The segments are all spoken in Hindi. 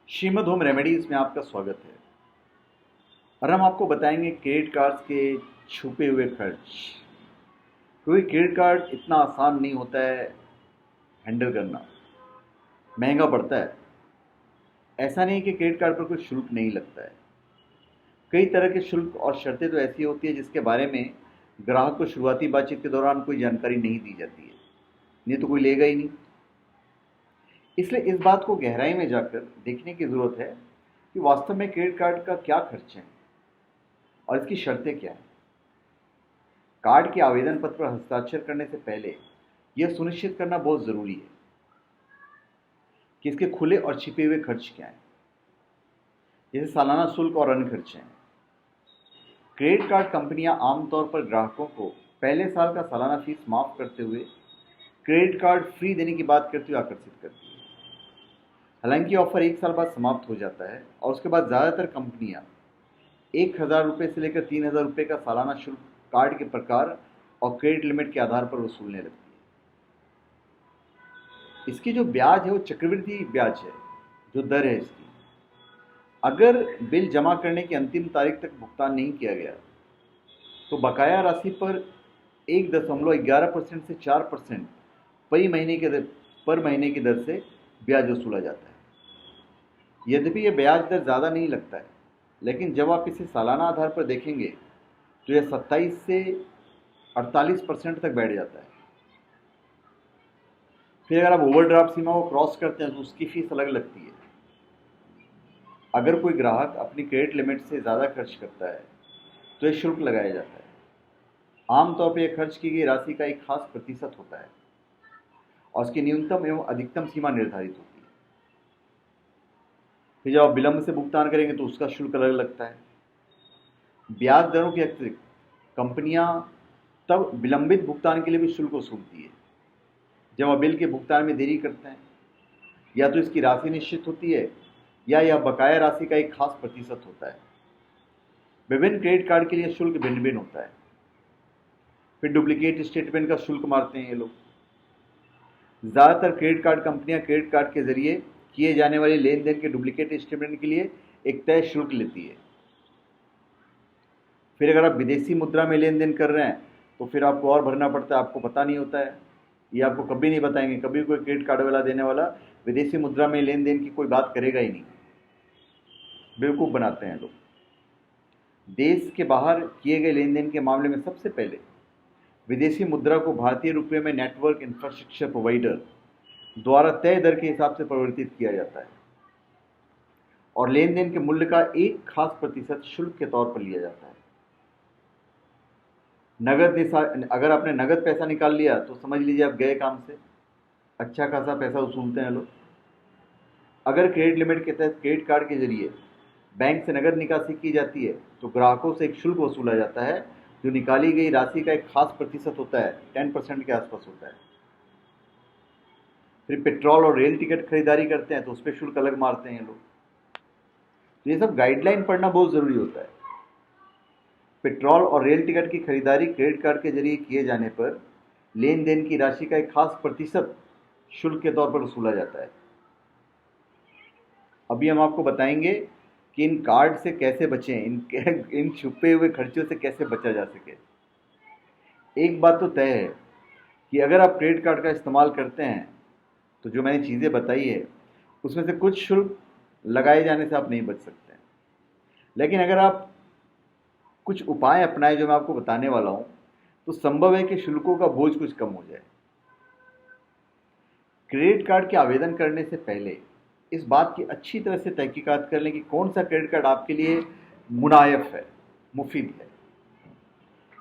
श्रीमद होम रेमेडीज में आपका स्वागत है। और हम आपको बताएंगे क्रेडिट कार्ड्स के छुपे हुए खर्च। क्योंकि क्रेडिट कार्ड इतना आसान नहीं होता है हैंडल करना, महंगा पड़ता है। ऐसा नहीं कि क्रेडिट कार्ड पर कोई शुल्क नहीं लगता है। कई तरह के शुल्क और शर्तें तो ऐसी होती है जिसके बारे में ग्राहक को शुरुआती बातचीत के दौरान कोई जानकारी नहीं दी जाती है, नहीं तो कोई लेगा ही नहीं। इसलिए इस बात को गहराई में जाकर देखने की ज़रूरत है कि वास्तव में क्रेडिट कार्ड का क्या खर्च है और इसकी शर्तें क्या हैं। कार्ड के आवेदन पत्र पर हस्ताक्षर करने से पहले यह सुनिश्चित करना बहुत ज़रूरी है कि इसके खुले और छिपे हुए खर्च क्या हैं, जैसे सालाना शुल्क और अन्य खर्चे हैं। क्रेडिट कार्ड कंपनियां आमतौर पर ग्राहकों को पहले साल का सालाना फीस माफ करते हुए क्रेडिट कार्ड फ्री देने की बात करते हुए आकर्षित करती है। हालांकि ऑफर 1 साल बाद समाप्त हो जाता है और उसके बाद ज़्यादातर कंपनियां 1,000 रुपये से लेकर 3,000 रुपये का सालाना शुल्क कार्ड के प्रकार और क्रेडिट लिमिट के आधार पर वसूलने लगती है। इसकी जो ब्याज है वो चक्रवृद्धि ब्याज है, जो दर है इसकी। अगर बिल जमा करने की अंतिम तारीख तक भुगतान नहीं किया गया तो बकाया राशि पर 1.11% से 4% पर महीने की दर से ब्याज वसूला जाता है। यद्यपि यह ब्याज दर ज़्यादा नहीं लगता है, लेकिन जब आप इसे सालाना आधार पर देखेंगे तो यह 27 से 48% तक बैठ जाता है। फिर अगर आप ओवरड्राफ्ट सीमा को क्रॉस करते हैं तो उसकी फीस अलग लगती है। अगर कोई ग्राहक अपनी क्रेडिट लिमिट से ज़्यादा खर्च करता है तो यह शुल्क लगाया जाता है। आमतौर पर यह खर्च की गई राशि का एक खास प्रतिशत होता है और उसकी न्यूनतम एवं अधिकतम सीमा निर्धारित होती है। फिर जब आप विलंब से भुगतान करेंगे तो उसका शुल्क अलग लगता है। ब्याज दरों के अतिरिक्त कंपनियां तब विलंबित भुगतान के लिए भी शुल्क वसूलती है। जब आप बिल के भुगतान में देरी करते हैं, या तो इसकी राशि निश्चित होती है या यह बकाया राशि का एक खास प्रतिशत होता है। विभिन्न क्रेडिट कार्ड के लिए शुल्क भिन्न भिन्न होता है। फिर डुप्लीकेट स्टेटमेंट का शुल्क मारते हैं ये लोग। ज़्यादातर क्रेडिट कार्ड कंपनियां क्रेडिट कार्ड के जरिए किए जाने वाले लेन देन के डुप्लीकेट स्टेटमेंट के लिए एक तय शुल्क लेती है। फिर अगर आप विदेशी मुद्रा में लेन देन कर रहे हैं तो फिर आपको और भरना पड़ता है, आपको पता नहीं होता है। ये आपको कभी नहीं बताएंगे, कभी कोई क्रेडिट कार्ड वाला देने वाला विदेशी मुद्रा में लेन देन की कोई बात करेगा ही नहीं। बेवकूफ़ बनाते हैं लोग। देश के बाहर किए गए लेन देन के मामले में सबसे पहले विदेशी मुद्रा को भारतीय रुपये में नेटवर्क इंफ्रास्ट्रक्चर प्रोवाइडर द्वारा तय दर के हिसाब से परिवर्तित किया जाता है और लेन देन के मूल्य का एक खास प्रतिशत शुल्क के तौर पर लिया जाता है। अगर आपने नगद पैसा निकाल लिया तो समझ लीजिए आप गए काम से। अच्छा खासा पैसा वसूलते हैं लोग। अगर क्रेडिट लिमिट के तहत क्रेडिट कार्ड के जरिए बैंक से नगद निकासी की जाती है तो ग्राहकों से एक शुल्क वसूला जाता है, जो निकाली गई राशि का एक खास प्रतिशत होता है, 10% के आसपास होता है। फिर पेट्रोल और रेल टिकट खरीदारी करते हैं तो उस पर शुल्क अलग मारते हैं लोग। तो ये सब गाइडलाइन पढ़ना बहुत ज़रूरी होता है। पेट्रोल और रेल टिकट की खरीदारी क्रेडिट कार्ड के जरिए किए जाने पर लेन देन की राशि का एक खास प्रतिशत शुल्क के तौर पर वसूला जाता है। अभी हम आपको बताएंगे कि इन कार्ड से कैसे बचें, इन छुपे हुए खर्चों से कैसे बचा जा सके। एक बात तो तय है कि अगर आप क्रेडिट कार्ड का इस्तेमाल करते हैं तो जो मैंने चीज़ें बताई है उसमें से कुछ शुल्क लगाए जाने से आप नहीं बच सकते हैं। लेकिन अगर आप कुछ उपाय अपनाएं जो मैं आपको बताने वाला हूं, तो संभव है कि शुल्कों का बोझ कुछ कम हो जाए। क्रेडिट कार्ड के आवेदन करने से पहले इस बात की अच्छी तरह से तहकीकात कर लें कि कौन सा क्रेडिट कार्ड आपके लिए मुनायफ है, मुफीद है।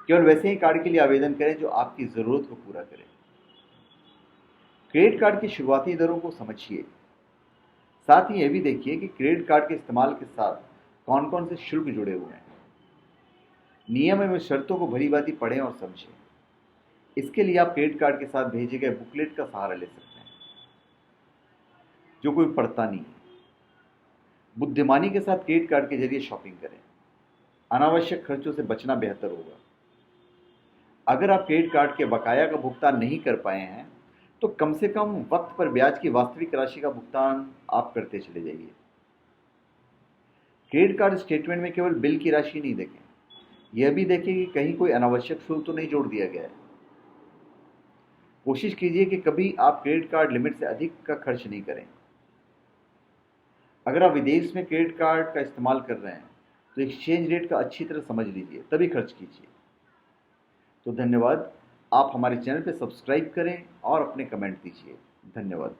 केवल वैसे ही कार्ड के लिए आवेदन करें जो आपकी ज़रूरत को पूरा करे। क्रेडिट कार्ड की शुरुआती दरों को समझिए। साथ ही यह भी देखिए कि क्रेडिट कार्ड के इस्तेमाल के साथ कौन कौन से शुल्क जुड़े हुए हैं। नियम एवं शर्तों को भली भांति पढ़ें और समझें। इसके लिए आप क्रेडिट कार्ड के साथ भेजे गए बुकलेट का सहारा ले सकते हैं, जो कोई पढ़ता नहीं है। बुद्धिमानी के साथ क्रेडिट कार्ड के जरिए शॉपिंग करें। अनावश्यक खर्चों से बचना बेहतर होगा। अगर आप क्रेडिट कार्ड के बकाया का भुगतान नहीं कर पाए हैं तो कम से कम वक्त पर ब्याज की वास्तविक राशि का भुगतान आप करते चले जाइए। क्रेडिट कार्ड स्टेटमेंट में केवल बिल की राशि नहीं देखें, यह भी देखें कि कहीं कोई अनावश्यक शुल्क तो नहीं जोड़ दिया गया है। कोशिश कीजिए कि कभी आप क्रेडिट कार्ड लिमिट से अधिक का खर्च नहीं करें। अगर आप विदेश में क्रेडिट कार्ड का इस्तेमाल कर रहे हैं तो एक्सचेंज रेट का अच्छी तरह समझ लीजिए, तभी खर्च कीजिए। तो धन्यवाद। आप हमारे चैनल पर सब्सक्राइब करें और अपने कमेंट दीजिए। धन्यवाद।